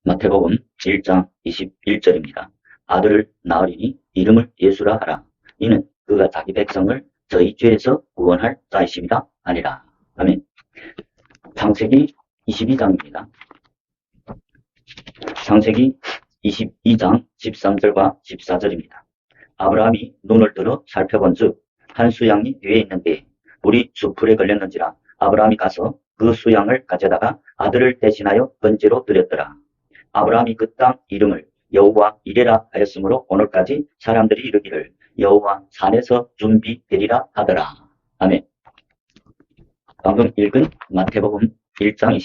마태복음 1장 21절입니다. 아들을 낳으리니 이름을 예수라 하라. 이는 그가 자기 백성을 저희 죄에서 구원할 자이심이라 하니라. 아멘. 창세기 22장입니다. 창세기 22장 13절과 14절입니다. 아브라함이 눈을 들어 살펴본 즉 한 수양이 뒤에 있는데 물이 수풀에 걸렸는지라 아브라함이 가서 그 수양을 가져다가 아들을 대신하여 번제로 드렸더라. 아브라함이 그 땅 이름을 여호와 이레라 하였으므로 오늘까지 사람들이 이르기를 여호와 산에서 준비되리라 하더라. 아멘. 방금 읽은 마태복음 1장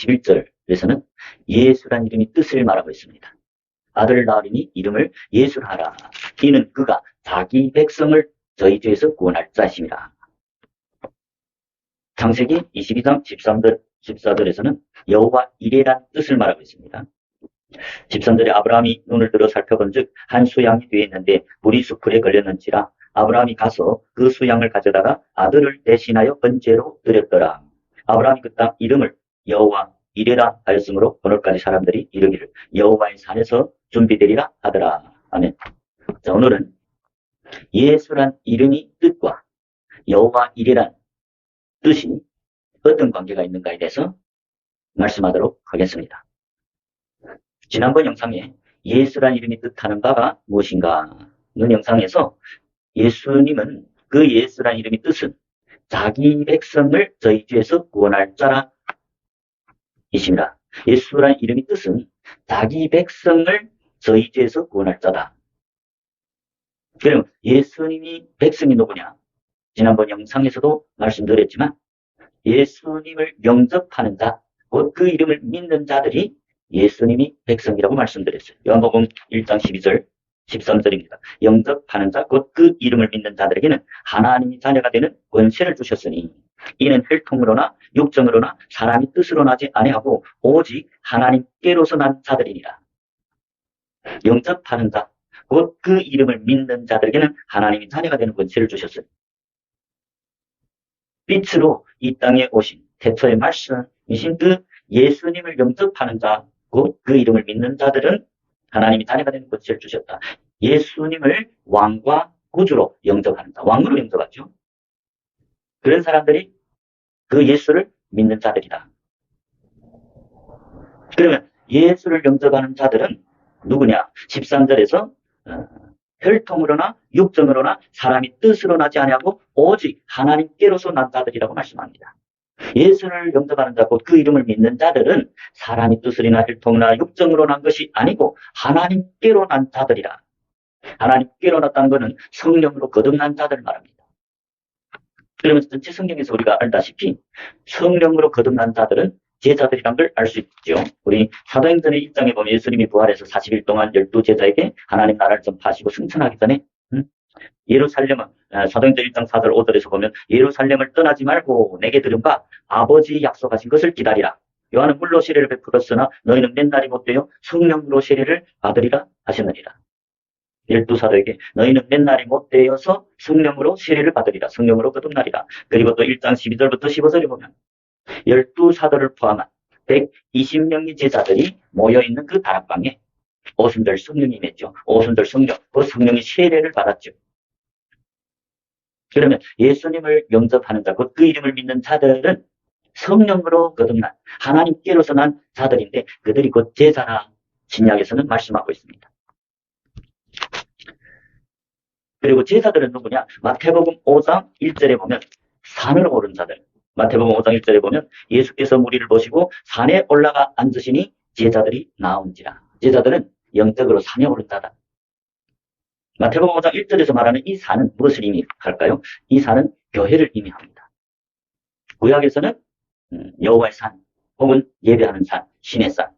21절에서는 예수란 이름이 뜻을 말하고 있습니다. 아들을 낳으리니 이름을 예수라 하라. 이는 그가 자기 백성을 저희 죄에서 구원할 자이심이라. 창세기 22장 13절, 14절에서는 여호와 이레란 뜻을 말하고 있습니다. 13절에 아브라함이 눈을 들어 살펴본 즉 한 수양이 뒤에 있는데 물이 수풀에 걸렸는지라 아브라함이 가서 그 수양을 가져다가 아들을 대신하여 번제로 드렸더라. 아브라함이 그 땅 이름을 여호와 이레라 하였으므로 오늘까지 사람들이 이르기를 여호와의 산에서 준비되리라 하더라. 아멘. 자, 오늘은 예수란 이름이 뜻과 여호와 이레란 뜻이 어떤 관계가 있는가에 대해서 말씀하도록 하겠습니다. 지난번 영상에 예수란 이름이 뜻하는 바가 무엇인가 는 영상에서 예수님은 그 예수란 이름의 뜻은 자기 백성을 저희 죄에서 구원할 자라 이십니다. 예수란 이름의 뜻은 자기 백성을 저희 죄에서 구원할 자다. 그럼 예수님이 백성이 누구냐? 지난번 영상에서도 말씀드렸지만 예수님을 영접하는 자, 곧 그 이름을 믿는 자들이 예수님이 백성이라고 말씀드렸어요. 요한복음 1장 12절, 13절입니다. 영접하는 자, 곧 그 이름을 믿는 자들에게는 하나님의 자녀가 되는 권세를 주셨으니 이는 혈통으로나 육정으로나 사람이 뜻으로 나지 아니하고 오직 하나님께로서 난 자들이니라. 영접하는 자, 곧 그 이름을 믿는 자들에게는 하나님의 자녀가 되는 권세를 주셨어요. 빛으로 이 땅에 오신 태초의 말씀이신 그 예수님을 영접하는 자, 곧 그 이름을 믿는 자들은 하나님이 자녀가 되는 권세를 주셨다. 예수님을 왕과 구주로 영접하는 자, 왕으로 영접하죠. 그런 사람들이 그 예수를 믿는 자들이다. 그러면 예수를 영접하는 자들은 누구냐? 13절에서 혈통으로나 육정으로나 사람이 뜻으로 나지 아니하고 오직 하나님께로서 난 자들이라고 말씀합니다. 예수를 영접하는 자, 곧 그 이름을 믿는 자들은 사람이 뜻으로나 혈통이나 육정으로 난 것이 아니고 하나님께로 난 자들이라. 하나님께로 났다는 것은 성령으로 거듭난 자들을 말합니다. 그러면서 전체 성경에서 우리가 알다시피 성령으로 거듭난 자들은 제자들이란 걸 알 수 있죠. 우리 사도행전의 1장에 보면 예수님이 부활해서 40일 동안 12제자에게 하나님 나라를 전파하시고 승천하기 전에 예루살렘은 사도행전 1장 4절 5절에서 보면 예루살렘을 떠나지 말고 내게 들은바 아버지 약속하신 것을 기다리라. 요한은 물로 세례를 베풀었으나 너희는 몇 날이 못되어 성령으로 세례를 받으리라 하셨느니라. 12사도에게 너희는 몇 날이 못되어서 성령으로 세례를 받으리라. 성령으로 거듭나리라. 그리고 또 1장 12절부터 15절에 보면 12사도를 포함한 120명의 제자들이 모여있는 그 다락방에 오순절 성령이 임했죠. 오순절 성령, 그 성령의 세례를 받았죠. 그러면 예수님을 영접하는 자, 곧 그 이름을 믿는 자들은 성령으로 거듭난 하나님께로서 난 자들인데 그들이 곧 제자라 신약에서는 말씀하고 있습니다. 그리고 제자들은 누구냐? 마태복음 5장 1절에 보면 산으로 오른 자들. 마태복음 5장 1절에 보면 예수께서 무리를 보시고 산에 올라가 앉으시니 제자들이 나온지라. 제자들은 영적으로 산에 오른 자다. 마태복음 5장 1절에서 말하는 이 산은 무엇을 의미할까요? 이 산은 교회를 의미합니다. 구약에서는 여호와의 산 혹은 예배하는 산, 신의 산.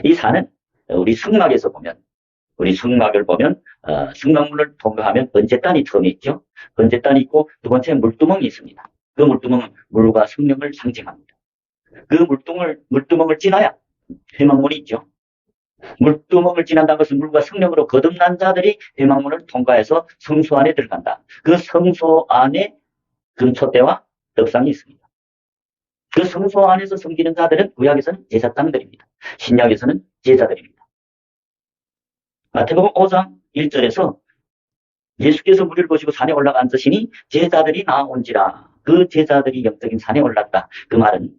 이 산은 우리 성막에서 보면 우리 성막을 보면 성막문을 통과하면 번제단이 처음에 있죠. 번제단이 있고 두 번째 물두멍이 있습니다. 그 물두멍은 물과 성령을 상징합니다. 그 물두멍을 지나야 회막문이 있죠. 물두멍을 지난다는 것은 물과 성령으로 거듭난 자들이 회막문을 통과해서 성소 안에 들어간다. 그 성소 안에 금초대와 떡상이 있습니다. 그 성소 안에서 섬기는 자들은 구약에서는 제사장들입니다. 신약에서는 제자들입니다. 마태복음 5장 1절에서 예수께서 무리를 보시고 산에 올라가 앉으시니 제자들이 나온지라. 그 제자들이 영적인 산에 올랐다. 그 말은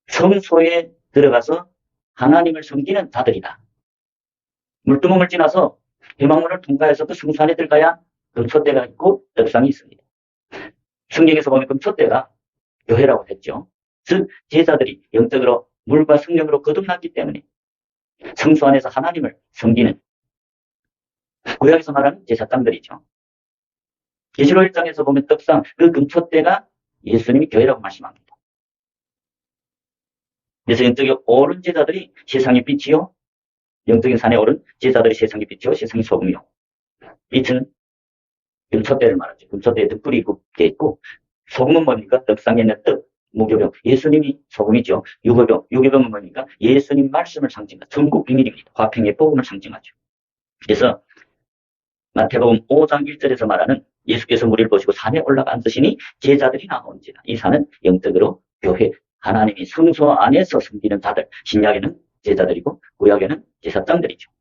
성소에 들어가서 하나님을 섬기는 자들이다. 물두멍을 지나서 회막문을 통과해서 그 성소 안에 들어가야 금초대가 있고 떡상이 있습니다. 성경에서 보면 금초대가 교회라고 했죠. 즉 제자들이 영적으로 물과 성령으로 거듭났기 때문에 성소 안에서 하나님을 섬기는 구약에서 말하는 제사장들이죠. 계시록 1장에서 보면 떡상, 그 금초대가 예수님이 교회라고 말씀합니다. 그래서 영적인 옳은 제자들이 세상의 빛이요, 영적인 산에 오른 제자들이 세상의 빛이요, 세상의 소금이요. 빛은 금초대를 말하죠. 금초대에 득불이 굽게 있고, 소금은 뭡니까? 떡상에 있는 떡, 무교병. 예수님이 소금이죠. 유교병. 유교병은 뭡니까? 예수님 말씀을 상징하죠. 천국 비밀입니다. 화평의 복음을 상징하죠. 그래서 마태복음 5장 1절에서 말하는 예수께서 무리를 보시고 산에 올라가 앉으시니 제자들이 나온지라. 이 산은 영적으로 교회, 하나님이 성소 안에서 섬기는 자들, 신약에는 제자들이고 구약에는 제사장들이죠.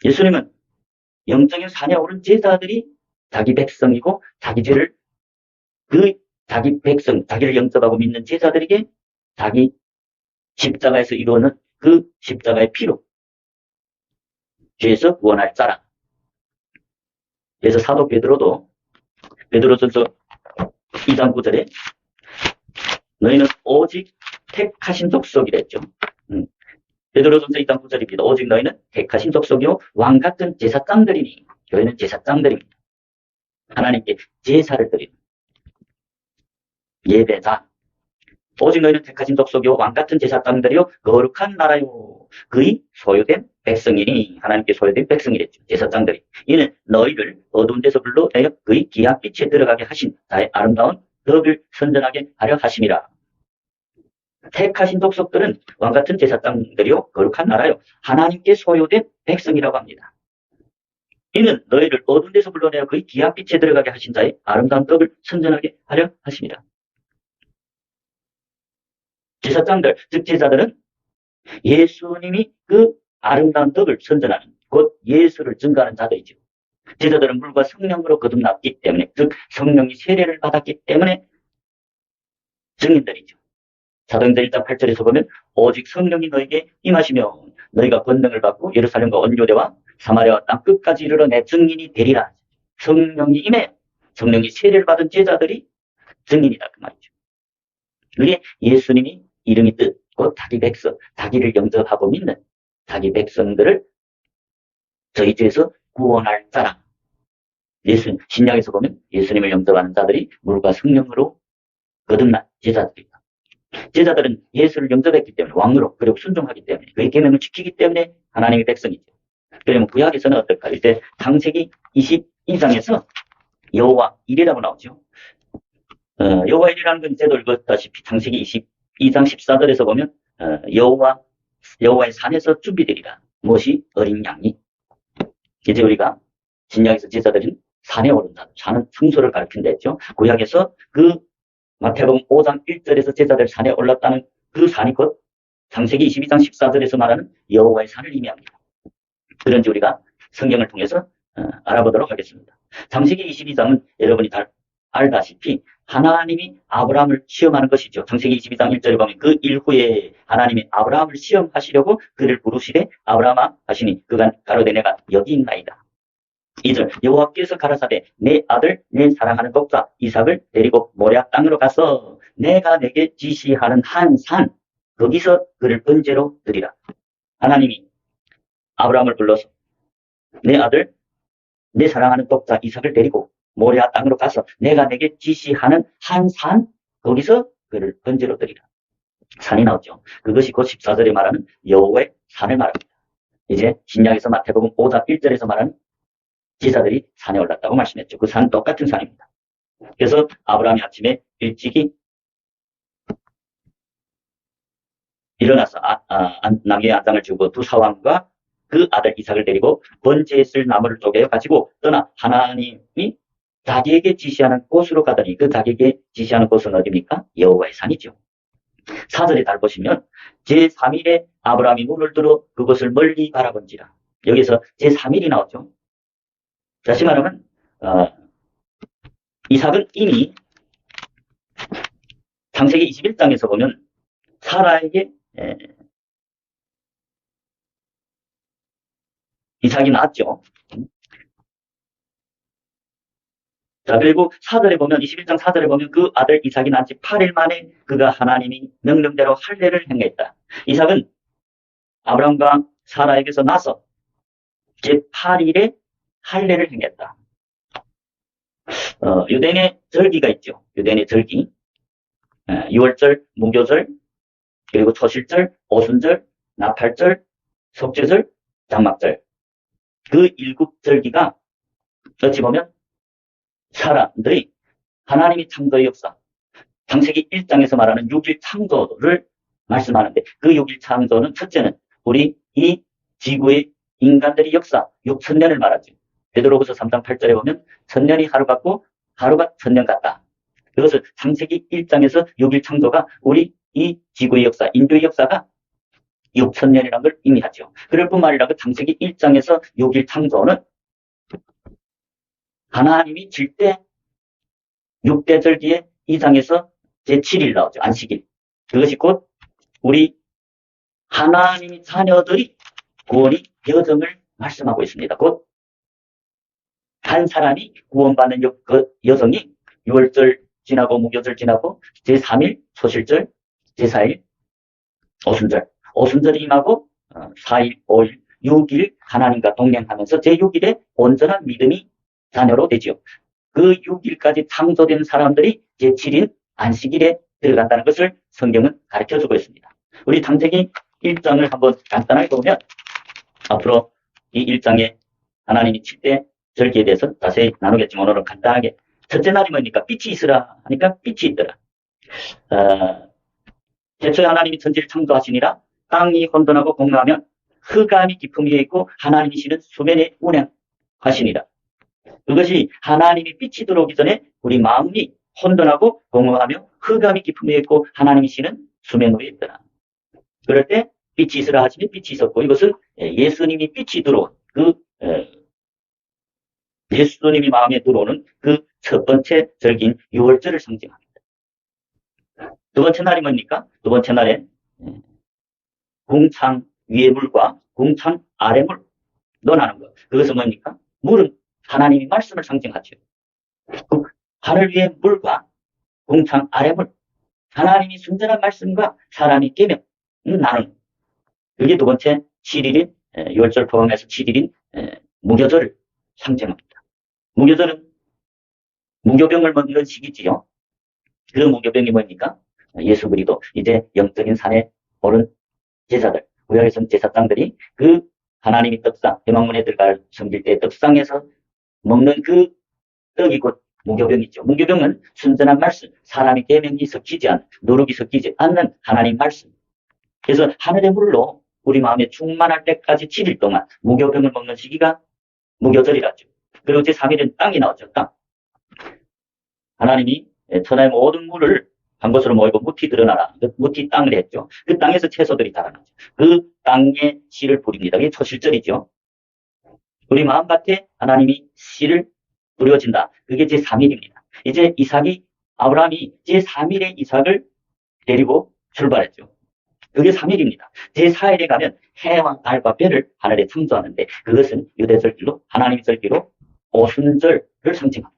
예수님은 영적인 산에 오른 제자들이 자기 백성이고 자기 죄를 자기 백성, 자기를 영접하고 믿는 제자들에게 자기 십자가에서 이루어는 그 십자가의 피로 죄에서 구원할 자라. 그래서 사도 베드로도 베드로전서 2장 9절에 너희는 오직 택하신 족속이랬죠. 베드로전서 2장 9절입니다. 오직 너희는 택하신 족속이요 왕같은 제사장들이니. 교회는 제사장들입니다. 하나님께 제사를 드리는 예배자. 오직 너희는 택하신 족속이요 왕같은 제사장들이요 거룩한 나라요 그의 소유된 백성이니. 하나님께 소유된 백성이랬죠. 제사장들이. 이는 너희를 어두운 데서 불러내어 그의 귀한 빛에 들어가게 하신 나의 아름다운 덕을 선전하게 하려 하심이라. 택하신 족속들은 왕같은 제사장들이요 거룩한 나라요 하나님께 소유된 백성이라고 합니다. 이는 너희를 어두운 데서 불러내어 그의 귀한 빛에 들어가게 하신 자의 아름다운 덕을 선전하게 하려 하십니다. 제사장들, 즉 제자들은 예수님이 그 아름다운 덕을 선전하는, 곧 예수를 증거하는 자들이죠. 제자들은 물과 성령으로 거듭났기 때문에, 즉 성령이 세례를 받았기 때문에 증인들이죠. 사도행전 1장 8절에서 보면 오직 성령이 너에게 임하시면 너희가 권능을 받고 예루살렘과 온 유대와 사마리아와 땅 끝까지 이르러 내 증인이 되리라. 성령이 임해 성령이 세례를 받은 제자들이 증인이다 그 말이죠. 그게 예수님이 이름이 뜻, 곧 자기 백성, 자기를 영접하고 믿는 자기 백성들을 저희 죄에서 구원할 자라. 신약에서 보면 예수님을 영접하는 자들이 물과 성령으로 거듭난 제자들입니다. 제자들은 예수를 영접했기 때문에 왕으로 그리고 순종하기 때문에 그의 계명을 지키기 때문에 하나님의 백성이죠. 그러면 구약에서는 어떨까? 이제 창세기 22장에서 여호와 일이라고 나오죠. 여호와 일이라는 건 이제도 읽었다시피 창세기 22장 14절에서 보면 여호와의 산에서 준비되리라. 무엇이? 어린 양이. 이제 우리가 신약에서 제자들은 산에 오른다. 산은 성소를 가르친다 했죠. 구약에서 그 마태복음 5장 1절에서 제자들 산에 올랐다는 그 산이 곧 창세기 22장 14절에서 말하는 여호와의 산을 의미합니다. 그런지 우리가 성경을 통해서 알아보도록 하겠습니다. 창세기 22장은 여러분이 다 알다시피 하나님이 아브라함을 시험하는 것이죠. 창세기 22장 1절에 보면 그 일 후에 하나님이 아브라함을 시험하시려고 그를 부르시되 아브라함아 하시니 그가 가로되 내가 여기 있나이다. 2절 여호와께서 가라사대 내 아들 내 사랑하는 독자 이삭을 데리고 모리아 땅으로 가서 내가 내게 지시하는 한 산 거기서 그를 번제로 드리라. 하나님이 아브라함을 불러서 내 아들 내 사랑하는 독자 이삭을 데리고 모리아 땅으로 가서 내가 내게 지시하는 한 산 거기서 그를 번제로 드리라. 산이 나오죠. 그것이 곧 14절에 말하는 여호와의 산을 말합니다. 이제 신약에서 마태복음 5장 1절에서 말하는 제자들이 산에 올랐다고 말씀했죠. 그 산은 똑같은 산입니다. 그래서 아브라함이 아침에 일찍이 일어나서 나귀의 안장을 주고 두 사왕과 그 아들 이삭을 데리고 번제에 쓸 나무를 쪼개어 가지고 떠나 하나님이 자기에게 지시하는 곳으로 가더니 그 자기에게 지시하는 곳은 어디입니까? 여호와의 산이죠. 4절에 잘 보시면 제3일에 아브라함이 눈을 들어 그것을 멀리 바라본지라. 여기서 제3일이 나오죠. 다시 말하면 이삭은 이미 창세기 21장에서 보면 사라에게 이삭이 낳았죠. 자, 그리고 4절에 보면 21장 4절에 보면 그 아들 이삭이 낳은 지 8일 만에 그가 하나님이 명령대로 할례를 행했다. 이삭은 아브라함과 사라에게서 나서 제8일에 할례를 행했다. 유대인의 절기가 있죠. 유대인의 절기. 6월절, 무교절, 그리고 초실절, 오순절, 나팔절, 속죄절, 장막절. 그 일곱 절기가 어찌 보면 사람들이 하나님이 창조의 역사, 창세기 1장에서 말하는 6일 창조를 말씀하는데 그 6일 창조는 첫째는 우리 이 지구의 인간들의 역사 6,000년을 말하죠. 베드로후서 3장 8절에 보면 1000년이 하루 같고 하루가 1000년 같다. 그것을 창세기 1장에서 6일 창조가 우리 이 지구의 역사, 인류의 역사가 6,000년이라는 걸 의미하죠. 그럴 뿐만 아니라 그 창세기 1장에서 6일 창조는 하나님이 질 때 6대 절기의 2장에서 제7일 나오죠. 안식일. 그것이 곧 우리 하나님의 자녀들이 구원의 여정을 말씀하고 있습니다. 곧 한 사람이 구원받는 그 여정이 6월절 지나고 무교절 지나고 제3일 소실절, 제4일 오순절, 오순절이 임하고 4일, 5일, 6일 하나님과 동행하면서 제6일에 온전한 믿음이 자녀로 되지요. 그 6일까지 창조된 사람들이 제7일 안식일에 들어간다는 것을 성경은 가르쳐주고 있습니다. 우리 창세기 1장을 한번 간단하게 보면 앞으로 이 1장에 하나님이 7대 절기에 대해서 자세히 나누겠지만 오늘은 간단하게 첫째 날이 뭡니까? 빛이 있으라 하니까 빛이 있더라. 태초에 하나님이 천지를 창조하시니라 땅이 혼돈하고 공허하면 흑암이 깊음 위에 있고 하나님이시는 수면에 운행하시니라. 그것이 하나님이 빛이 들어오기 전에 우리 마음이 혼돈하고 공허하며 흑암이 깊음 위에 있고 하나님이시는 수면 위에 있더라. 그럴 때 빛이 있으라 하시니 빛이 있었고 이것은 예수님이 빛이 들어온 예수님이 마음에 들어오는 그 첫 번째 절기인 6월절을 상징합니다. 두 번째 날이 뭡니까? 두 번째 날에 궁창 위의 물과 궁창 아래 물 논하는 것. 그것은 뭡니까? 물은 하나님이 말씀을 상징하죠. 하늘 위의 물과 궁창 아래 물. 하나님이 순전한 말씀과 사람이 계명 나누는. 그게 두 번째 7일인 6월절 포함해서 7일인 무교절을 상징합니다. 무교절은 무교병을 먹는 시기지요. 그 무교병이 뭡니까? 예수 그리스도 이제 영적인 산에 오른 제사들, 구약에서는 제사장들이 그 하나님이 떡상, 대망문에 들어갈 섬길 때 떡상에서 먹는 그 떡이 곧 무교병이죠. 무교병은 순전한 말씀, 사람의 계명이 섞이지 않는, 누룩이 섞이지 않는 하나님 말씀. 그래서 하늘의 물로 우리 마음에 충만할 때까지 7일 동안 무교병을 먹는 시기가 무교절이라죠. 그리고 제3일은 땅이 나오죠. 땅. 하나님이 천하의 모든 물을 한 곳으로 모이고 무티 드러나라. 무티 땅을 했죠. 그 땅에서 채소들이 자라나죠. 그 땅에 씨를 뿌립니다. 이게 초실절이죠. 우리 마음밭에 하나님이 씨를 뿌려진다. 그게 제3일입니다. 이제 아브라함이 제3일에 이삭을 데리고 출발했죠. 그게 3일입니다. 제4일에 가면 해와 달과 별을 하늘에 창조하는데 그것은 유대절기로 하나님 절기로 오순절을 상징합니다.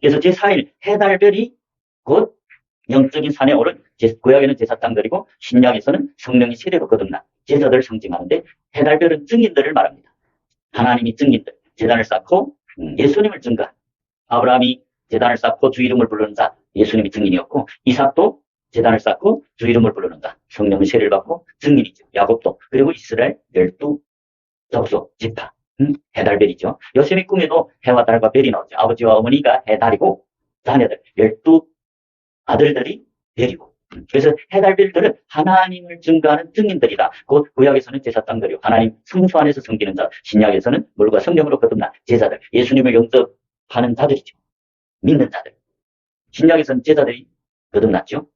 그래서 제4일 해달별이 곧 영적인 산에 오른 구약에는 제사장들이고 신약에서는 성령이 세례로 거듭난 제자들을 상징하는데 해달별은 증인들을 말합니다. 하나님이 증인들, 제단을 쌓고 예수님을 증거한 아브라함이 제단을 쌓고 주 이름을 부르는 자 예수님이 증인이었고 이삭도 제단을 쌓고 주 이름을 부르는 자 성령의 세례를 받고 증인이죠. 야곱도 그리고 이스라엘 12족속 지파 해달별이죠. 요셉의 꿈에도 해와 달과 별이 나오죠. 아버지와 어머니가 해달이고 자녀들 12아들들이 별이고 그래서 해달별들은 하나님을 증거하는 증인들이다. 곧 구약에서는 제사장들이고 하나님 성소 안에서 섬기는 자 신약에서는 물과 성령으로 거듭난 제자들 예수님을 영접하는 자들이죠. 믿는 자들. 신약에서는 제자들이 거듭났죠.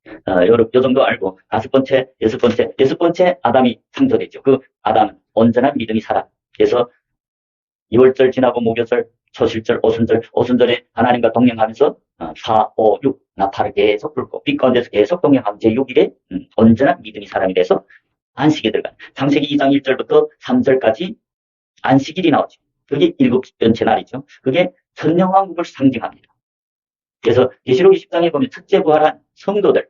요 정도 알고 여섯 번째 아담이 창조되죠. 그 아담은 온전한 믿음이 살아. 그래서 6월절 지나고 목요절, 초실절, 오순절에 하나님과 동행하면서 4, 5, 6 나팔을 계속 불고 빛 가운데서 계속 동행하면 제6일에 온전한 믿음이 사람이 돼서 안식에 들어간. 창세기 2장 1절부터 3절까지 안식일이 나오죠. 그게 7번째 날이죠. 그게 천년왕국을 상징합니다. 그래서 계시록 20장에 보면 첫째 부활한 성도들,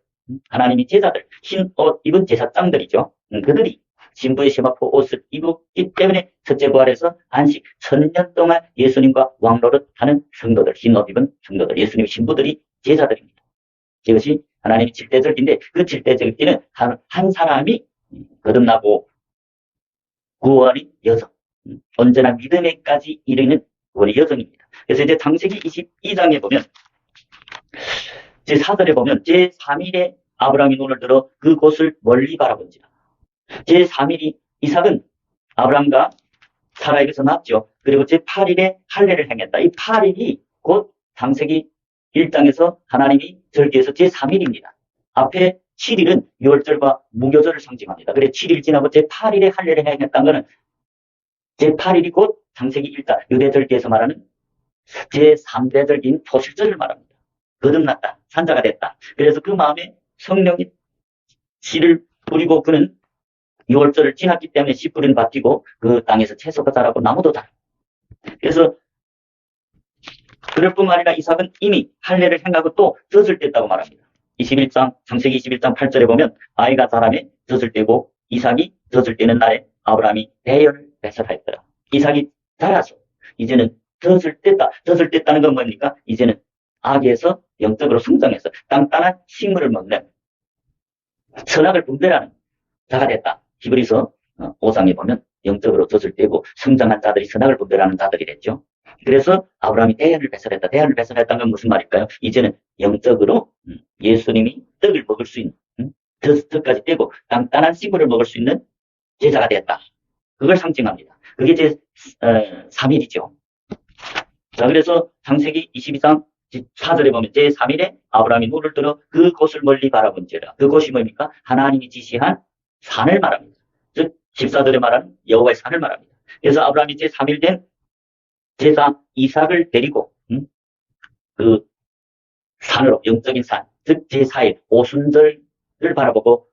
하나님의 제자들, 흰 옷 입은 제사장들이죠. 그들이 진부의 세마포 옷을 입었기 때문에 첫째 부활에서 안식, 1000년 동안 예수님과 왕노릇하는 성도들, 흰 옷 입은 성도들, 예수님의 신부들이 제자들입니다. 이것이 하나님의 칠대절기인데 그 칠대절기는 한 사람이 거듭나고 구원의 여정, 온전한 믿음에까지 이르는 구원의 여정입니다. 그래서 이제 창세기 22장에 보면 제4절에 보면 제3일에 아브라함이 눈을 들어 그곳을 멀리 바라본지라. 제3일이 이삭은 아브라함과 사라에게서 낳았죠. 그리고 제8일에 할례를 행했다. 이 8일이 곧 창세기 1장에서 하나님이 절기에서 제3일입니다. 앞에 7일은 6월절과 무교절을 상징합니다. 그래 7일 지나고 제8일에 할례를 행했다는 것은 제8일이 곧 창세기 1장 유대절기에서 말하는 제3대절기인 초실절을 말합니다. 거듭났다. 산자가 됐다. 그래서 그 마음에 성령이 씨를 뿌리고 그는 6월절을 지났기 때문에 씨 뿌리는 밭 뛰고 그 땅에서 채소가 자라고 나무도 자라고. 그래서 그럴 뿐만 아니라 이삭은 이미 할례를 행하고 또 젖을 뗐다고 말합니다. 21장, 창세기 21장 8절에 보면 아이가 자라매 젖을 떼고 이삭이 젖을 떼는 날에 아브라함이 대열을 배설하였더라. 이삭이 자라서 이제는 젖을 뗐다. 젖을 뗐다는 건 뭡니까? 이제는 아기에서 영적으로 성장해서 단단한 식물을 먹는 선악을 분별하는 자가 됐다. 히브리서 5장에 보면 영적으로 젖을 떼고 성장한 자들이 선악을 분별하는 자들이 됐죠. 그래서 아브라함이 대안을 배설했다. 대안을 배설했다는 건 무슨 말일까요? 이제는 영적으로 예수님이 떡을 먹을 수 있는 젖까지 떼고 단단한 식물을 먹을 수 있는 제자가 됐다. 그걸 상징합니다. 그게 제 3일이죠. 자, 그래서 창세기 22장 4절에 보면 제3일에 아브라함이 눈을 들어 그곳을 멀리 바라본지라. 그곳이 뭡니까? 하나님이 지시한 산을 말합니다. 즉 14절에 말하는 여호와의 산을 말합니다. 그래서 아브라함이 제3일 된 제사 이삭을 데리고 그 산으로 영적인 산, 즉 제4일 오순절을 바라보고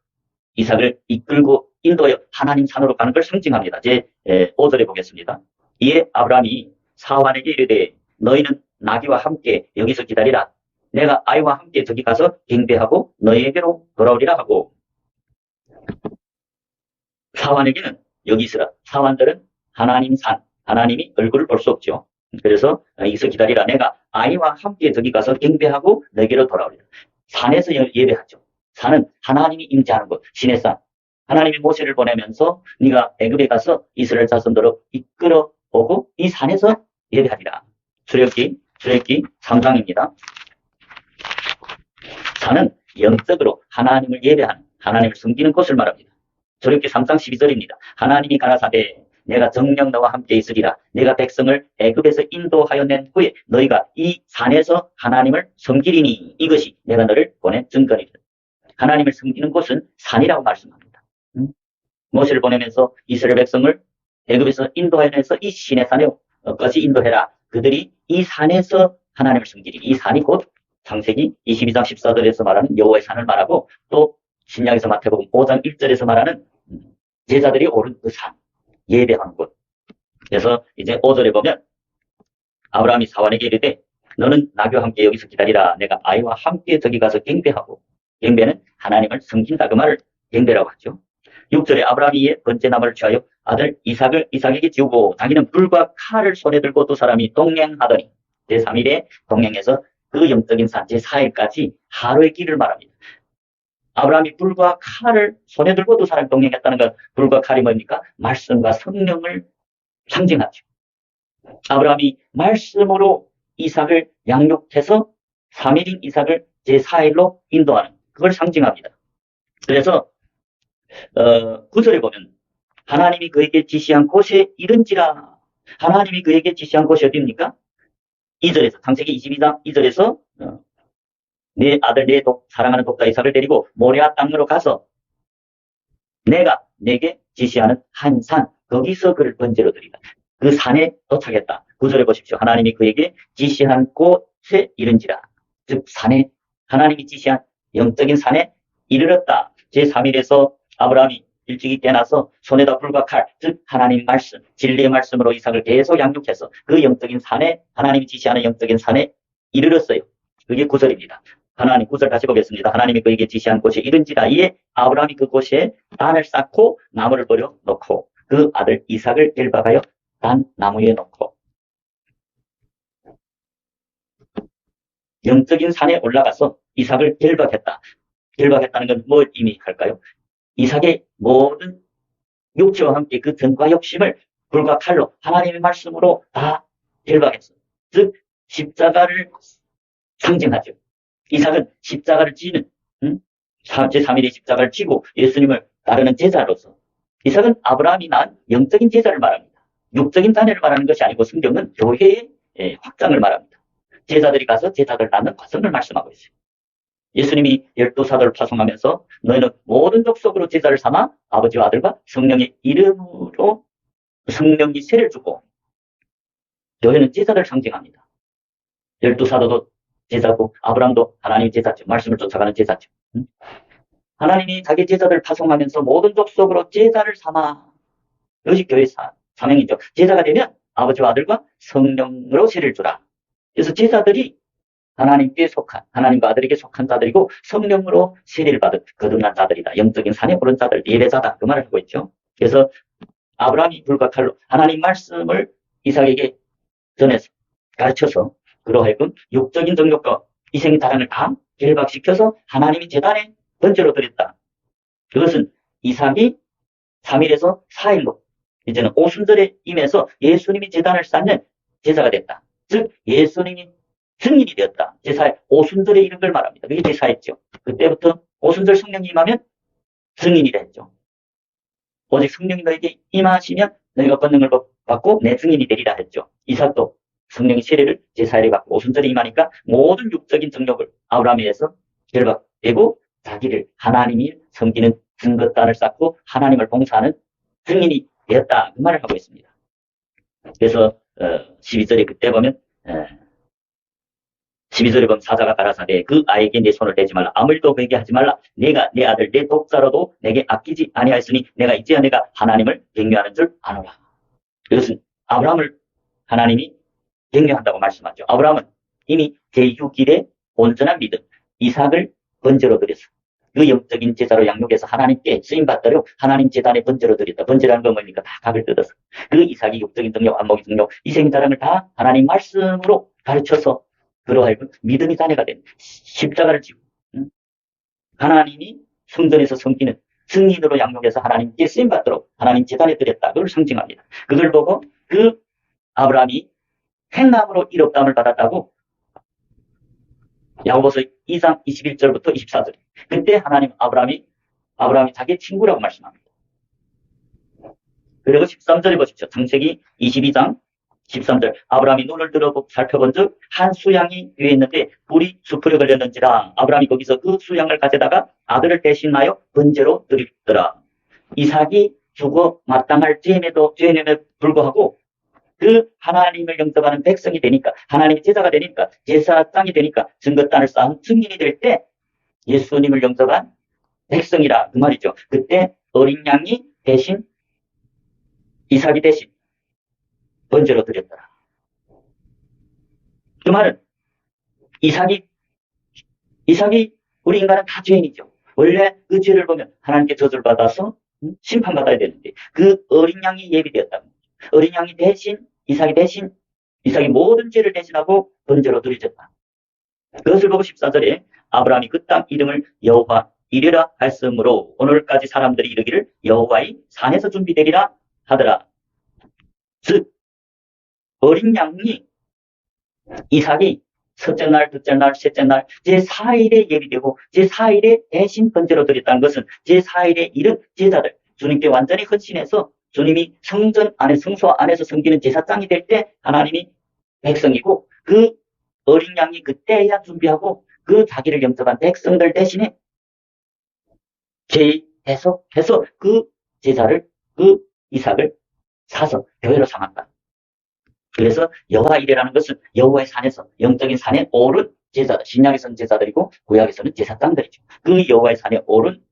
이삭을 이끌고 인도하여 하나님 산으로 가는 걸 상징합니다. 제 5절에 보겠습니다. 이에 아브라함이 사환에게 이르되 너희는 나귀와 함께 여기서 기다리라. 내가 아이와 함께 저기 가서 경배하고 너희에게로 돌아오리라 하고. 사환에게는 여기 있으라. 사환들은 하나님 산, 하나님이 얼굴을 볼 수 없죠. 그래서 여기서 기다리라. 내가 아이와 함께 저기 가서 경배하고 너희에게로 돌아오리라. 산에서 예배하죠. 산은 하나님이 임재하는 곳, 신의 산. 하나님이 모세를 보내면서 네가 애굽에 가서 이스라엘 자손들을 이끌어 오고 이 산에서 예배하리라. 출애굽기 3장입니다. 산은 영적으로 하나님을 예배하는, 하나님을 섬기는 곳을 말합니다. 출애굽기 3장 12절입니다. 하나님이 가라사대 내가 정녕 너와 함께 있으리라. 내가 백성을 애굽에서 인도하여 낸 후에 너희가 이 산에서 하나님을 섬기리니 이것이 내가 너를 보낸 증거니라. 하나님을 섬기는 곳은 산이라고 말씀합니다. 모세를 보내면서 이스라엘 백성을 애굽에서 인도하여 내서 이 신의 산에까지 인도해라. 그들이 이 산에서 하나님을 섬기리니 이 산이 곧 창세기 22장 14절에서 말하는 여호와의 산을 말하고 또 신약에서 마태복음 5장 1절에서 말하는 제자들이 오른 그 산, 예배하는 곳. 그래서 이제 5절에 보면 아브라함이 사환에게 이르되 너는 나귀와 함께 여기서 기다리라. 내가 아이와 함께 저기 가서 경배하고. 경배는 하나님을 섬긴다 그 말을 경배라고 하죠. 6절에 아브라함이 이에 번제나무를 취하여 아들 이삭에게 지우고 자기는 불과 칼을 손에 들고 두 사람이 동행하더니 제3일에 동행해서 그 영적인 산 제4일까지 하루의 길을 말합니다. 아브라함이 불과 칼을 손에 들고 두 사람이 동행했다는 건 불과 칼이 뭡니까? 말씀과 성령을 상징하죠. 아브라함이 말씀으로 이삭을 양육해서 3일인 이삭을 제4일로 인도하는 그걸 상징합니다. 그래서 9절에 보면 하나님이 그에게 지시한 곳에 이른지라. 하나님이 그에게 지시한 곳이 어디입니까? 2절에서 창세기 22장 2절에서 내 아들 내 사랑하는 독자 이삭을 데리고 모리아 땅으로 가서 내가 내게 지시하는 한 산 거기서 그를 번제로 드리라. 그 산에 도착했다. 9절에 보십시오. 하나님이 그에게 지시한 곳에 이른지라. 즉 산에 하나님이 지시한 영적인 산에 이르렀다. 제3일에서 아브라함이 일찍이 깨나서 손에다 불과 칼, 즉 하나님 말씀, 진리의 말씀으로 이삭을 계속 양육해서 그 영적인 산에 하나님이 지시하는 영적인 산에 이르렀어요. 그게 9절입니다. 하나님 9절 다시 보겠습니다. 하나님이 그에게 지시한 곳에 이른지라. 이에 아브라함이 그곳에 단을 쌓고 나무를 버려 놓고 그 아들 이삭을 델박하여 단 나무에 놓고 영적인 산에 올라가서 이삭을 델박했다. 델박했다는 건 뭘 의미할까요? 이삭의 모든 육체와 함께 그 등과 욕심을 불과 칼로 하나님의 말씀으로 다 델박했어. 즉 십자가를 상징하죠. 이삭은 십자가를 지는 제3일의 십자가를 지고 예수님을 따르는 제자로서 이삭은 아브라함이 낳은 영적인 제자를 말합니다. 육적인 자녀를 말하는 것이 아니고 성경은 교회의 확장을 말합니다. 제자들이 가서 제자들 낳는 과정을 말씀하고 있어요. 예수님이 12사도를 파송하면서 너희는 모든 족속으로 제자를 삼아 아버지와 아들과 성령의 이름으로 성령이 세례를 주고 교회는 제자를 상징합니다. 12사도도 제자고 아브라함도 하나님의 제자죠. 말씀을 쫓아가는 제자죠. 하나님이 자기 제자들을 파송하면서 모든 족속으로 제자를 삼아 이것이 교회의 사명이죠. 제자가 되면 아버지와 아들과 성령으로 세례를 주라. 그래서 제자들이 하나님께 속한, 하나님과 아들에게 속한 자들이고 성령으로 세례를 받은 거듭난 자들이다. 영적인 산에 오른 자들, 예배자다. 그 말을 하고 있죠. 그래서 아브라함이 불과 칼로 하나님 말씀을 이삭에게 전해서 가르쳐서 그로 하여금 육적인 정욕과 이생의 타락을 다 결박시켜서 하나님이 제단에 번제로 드렸다. 그것은 이삭이 3일에서 4일로 이제는 오순절에 임해서 예수님이 제단을 쌓는 제사가 됐다. 즉 예수님이 승인이 되었다. 제사의 오순절에 이른 걸 말합니다. 그게 제사였죠. 그때부터 오순절 성령이 임하면 승인이 됐죠. 오직 성령이 너에게 임하시면 너희가 권능을 받고 내 증인이 되리라 했죠. 이삭도 성령의 세례를 제사일에 받고 오순절에 임하니까 모든 육적인 정욕을 아브라함에 의해서 결박되고 자기를 하나님이 섬기는 증거단을 쌓고 하나님을 봉사하는 증인이 되었다. 그 말을 하고 있습니다. 그래서 12절에 그때 보면 12절에 보면 사자가 가라사대 그 아이에게 내 손을 대지 말라. 아무 일도 그에게 하지 말라. 내가 내 아들 내 독자로도 내게 아끼지 아니하였으니 내가 이제야 내가 하나님을 경외하는 줄 아노라. 이것은 아브라함을 하나님이 경외한다고 말씀하죠. 아브라함은 이미 제6일에 온전한 믿음 이삭을 번제로 드렸어. 그 영적인 제사로 양육해서 하나님께 쓰임받도록 하나님 제단에 번제로 드렸다. 번제라는 건 뭡니까? 다 각을 뜯어서 그 이삭이 육적인 정욕, 안목의 정욕, 이생의 자랑을 다 하나님 말씀으로 가르쳐서 그러하여금 믿음의 자녀가 된 십자가를 지고 하나님이 성전에서 섬기는 승인으로 양육해서 하나님께 쓰임받도록 하나님 제단에 드렸다. 그걸 상징합니다. 그걸 보고 그 아브라함이 행함으로 이롭다함을 받았다고 야고보서 2장 21절부터 24절. 그때 하나님 아브라함이 자기의 친구라고 말씀합니다. 그리고 13절에 보십시오. 창세기 22장 13절. 아브라함이 눈을 들어 살펴본 즉 한 수양이 뒤에 있는데 불이 수풀에 걸렸는지라. 아브라함이 거기서 그 수양을 가져다가 아들을 대신하여 번제로 드리더라. 이삭이 죽어 마땅할 죄임에도 불구하고 그 하나님을 영접하는 백성이 되니까 하나님의 제자가 되니까 제사장이 되니까 증거단을 쌓은 증인이 될 때 예수님을 영접한 백성이라 그 말이죠. 그때 어린 양이 대신 이삭이 대신 번제로 드렸더라. 그 말은 이삭이 우리 인간은 다 죄인이죠. 원래 그 죄를 보면 하나님께 저주를 받아서 심판받아야 되는데 그 어린 양이 예비되었다는 거죠. 어린 양이 대신 이삭이 모든 죄를 대신하고 번제로 드려졌다. 그것을 보고 14절에 아브라함이 그 땅 이름을 여호와 이레라 하였으므로 오늘까지 사람들이 이르기를 여호와의 산에서 준비되리라 하더라. 즉 어린 양이 이삭이 첫째 날, 둘째 날, 셋째 날 제4일에 예비되고 제4일에 대신 번제로 드렸다는 것은 제4일에 이른 제자들 주님께 완전히 헌신해서 주님이 성전 안에 성소 안에서 섬기는 제사장이 될 때 하나님이 백성이고 그 어린 양이 그때야 준비하고 그 자기를 영접한 백성들 대신에 계속해서 그 제자를 그 이삭을 사서 교회로 삼았다. 그래서 여호와 이레라는 것은 여호와의 산에서 영적인 산에 오른 제자들, 신약에서는 제자들이고 구약에서는 제사장들이죠. 그 여호와의 산에 오른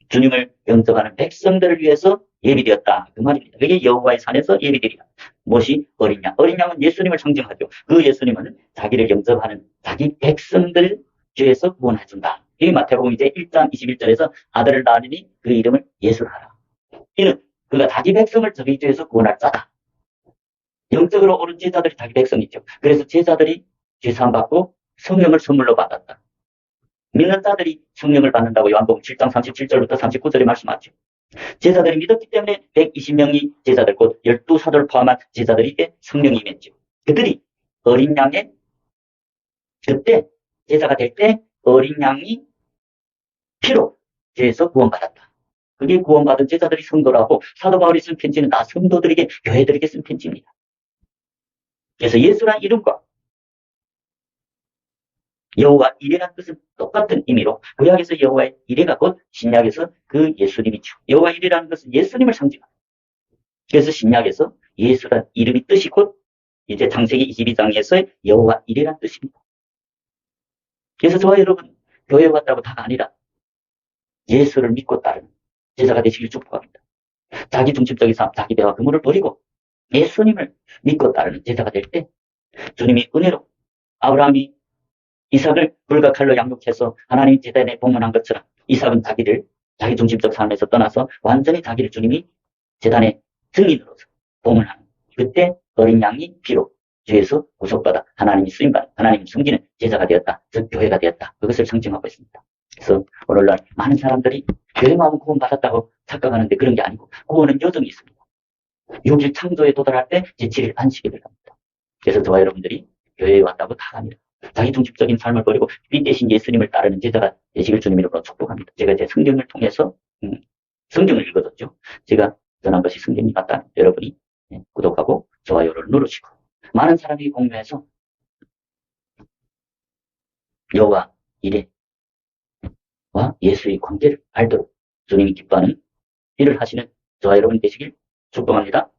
주님을 영접하는 백성들을 위해서 예비되었다. 그 말입니다. 그게 여호와의 산에서 예비되리라. 무엇이 어린 양? 어린 양은 예수님을 상징하죠. 그 예수님은 자기를 영접하는 자기 백성들 죄에서 구원해준다. 이 마태복음 이제 1장 21절에서 아들을 낳으니 그 이름을 예수하라. 이는 그가 자기 백성을 저기 죄에서 구원할 자다. 영적으로 옳은 제자들이 자기 백성이죠. 그래서 제자들이 죄사함 받고 성령을 선물로 받았다. 믿는 자들이 성령을 받는다고 요한복음 7장 37절부터 39절에 말씀하죠. 제자들이 믿었기 때문에 120명이 제자들, 곧 12사도를 포함한 제자들에게 성령이 임했죠. 그들이 어린 양의 그때 제자가 될 때 어린 양이 피로 죄에서 구원받았다. 그게 구원받은 제자들이 성도라고 사도 바울이 쓴 편지는 다 성도들에게, 교회들에게 쓴 편지입니다. 그래서 예수란 이름과 여호와 이레란 뜻은 똑같은 의미로 구약에서 여호와의 이레가 곧 신약에서 그 예수님이죠. 여호와 이레라는 것은 예수님을 상징합니다. 그래서 신약에서 예수란 이름이 뜻이 곧 이제 창세기 22장에서의 여호와 이레란 뜻입니다. 그래서 저와 여러분 교회 왔다고 다가 아니라 예수를 믿고 따르는 제자가 되시길 축복합니다. 자기 중심적인 삶, 자기 배와 그물을 버리고 예수님을 믿고 따르는 제자가 될 때 주님이 은혜로 아브라함이 이삭을 불과 칼로 양육해서 하나님 제단에 봉헌한 것처럼 이삭은 자기 중심적 삶에서 떠나서 완전히 자기를 주님이 제단의 증인으로서 봉헌하는 그때 어린 양이 피로 죄에서 구속받아 하나님이 쓰임받아 하나님이 섬기는 제자가 되었다. 즉 교회가 되었다. 그것을 상징하고 있습니다. 그래서 오늘날 많은 사람들이 교회만 구원받았다고 착각하는데 그런 게 아니고 구원은 여정이 있습니다. 6일 창조에 도달할 때 제7일 안식에 들어갑니다. 그래서 저와 여러분들이 교회에 왔다고 다 갑니다. 자기 중심적인 삶을 버리고 빛 대신 예수님을 따르는 제자가 되시길 주님 이름으로 축복합니다. 제가 제 성경을 통해서 성경을 읽어줬죠. 제가 전한 것이 성경이 맞다는 여러분이 구독하고 좋아요를 누르시고 많은 사람이 공유해서 여호와 이레와 예수의 관계를 알도록 주님이 기뻐하는 일을 하시는 저와 여러분 되시길 축복합니다.